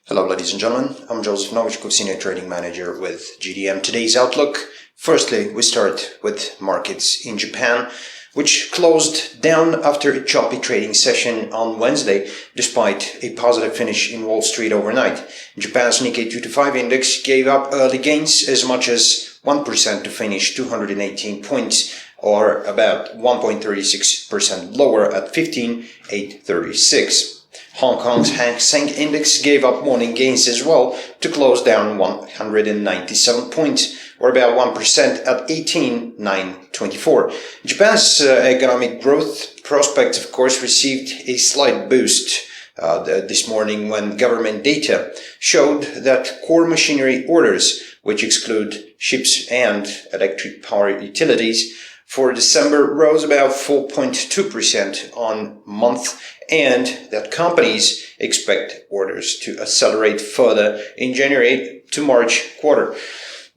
Hello, ladies and gentlemen. I'm Joseph Novichkov, Senior Trading Manager with GDM. Today's outlook. Firstly, we start with markets in Japan, which closed down after a choppy trading session on Wednesday, despite a positive finish in Wall Street overnight. Japan's Nikkei 225 index gave up early gains as much as 1% to finish 218 points, or about 1.36% lower at 15,836. Hong Kong's Hang Seng Index gave up morning gains as well to close down 197 points, or about 1% at 18,924. Japan's economic growth prospects, of course, received a slight boost this morning when government data showed that core machinery orders, which exclude ships and electric power utilities, for December rose about 4.2% on month, and that companies expect orders to accelerate further in January to March quarter.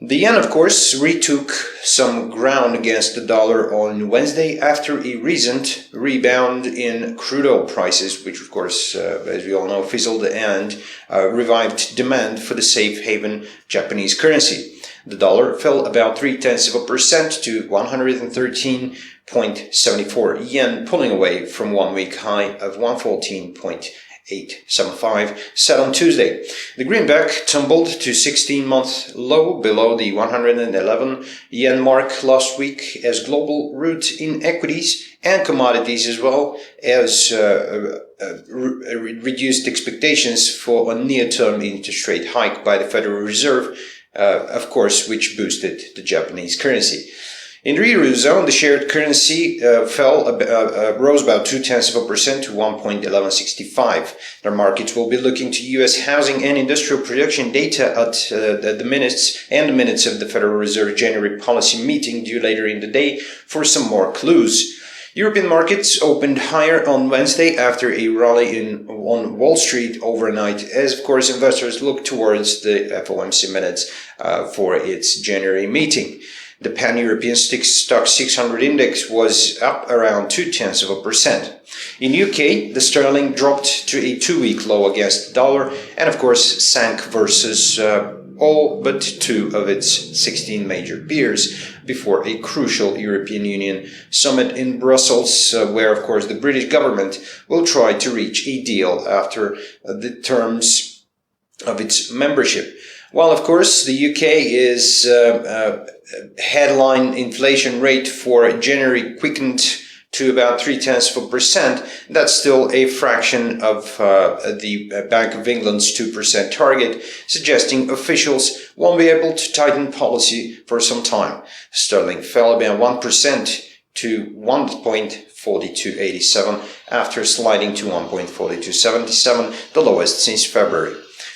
The yen, of course, retook some ground against the dollar on Wednesday after a recent rebound in crude oil prices, which, of course, as we all know, fizzled and revived demand for the safe haven Japanese currency. The dollar fell about 0.3% to 113.74 yen, pulling away from 1 week high of 114.875 set on Tuesday. The greenback tumbled to 16-month low below the 111 yen mark last week as global rout in equities and commodities, as well as reduced expectations for a near-term interest rate hike by the Federal Reserve, of course, which boosted the Japanese currency. In the Eurozone, the shared currency rose about 0.2% to 1.1165. The markets will be looking to U.S. housing and industrial production data at the minutes of the Federal Reserve January policy meeting due later in the day for some more clues. European markets opened higher on Wednesday after a rally on Wall Street overnight, as of course investors look towards the FOMC minutes for its January meeting. The Pan-European Stock 600 index was up around 0.2%. In UK, the sterling dropped to a 2-week low against the dollar and, of course, sank versus all but 2 of its 16 major peers before a crucial European Union summit in Brussels, where, of course, the British government will try to reach a deal after the terms of its membership. While, of course, the UK is headline inflation rate for January quickened to about 0.3%, that's still a fraction of the Bank of England's 2% target, suggesting officials won't be able to tighten policy for some time. Sterling fell about 1% to 1.4287 after sliding to 1.4277, the lowest since February.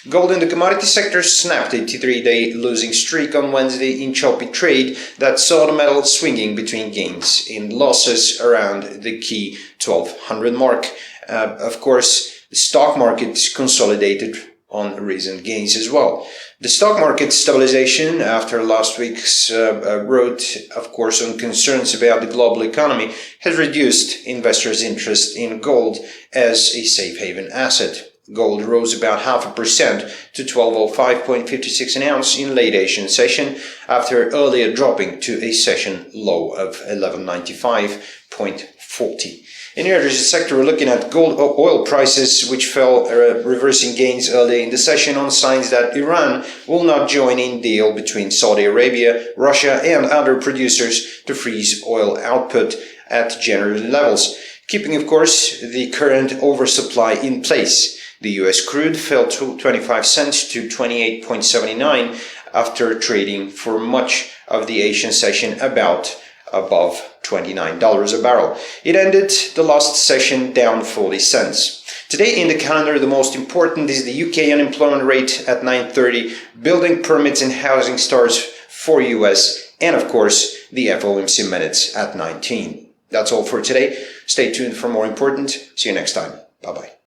Gold in the commodity sector snapped a 3-day losing streak on Wednesday in choppy trade that saw the metal swinging between gains and losses around the key 1200 mark. Of course, the stock market consolidated on recent gains as well. The stock market stabilization after last week's rout, of course, on concerns about the global economy, has reduced investors' interest in gold as a safe haven asset. Gold rose about 0.5% to 1205.56 an ounce in late Asian session after earlier dropping to a session low of 1195.40. In the energy sector, we're looking at gold oil prices, which fell, reversing gains early in the session on signs that Iran will not join in deal between Saudi Arabia, Russia, and other producers to freeze oil output at January levels, keeping, of course, the current oversupply in place. The U.S. crude fell to 25 cents to 28.79 after trading for much of the Asian session above $29 a barrel. It ended the last session down 40 cents. Today in the calendar, the most important is the UK unemployment rate at 9:30, building permits and housing starts for US, and of course the FOMC minutes at 19. That's all for today. Stay tuned for more important. See you next time. Bye-bye.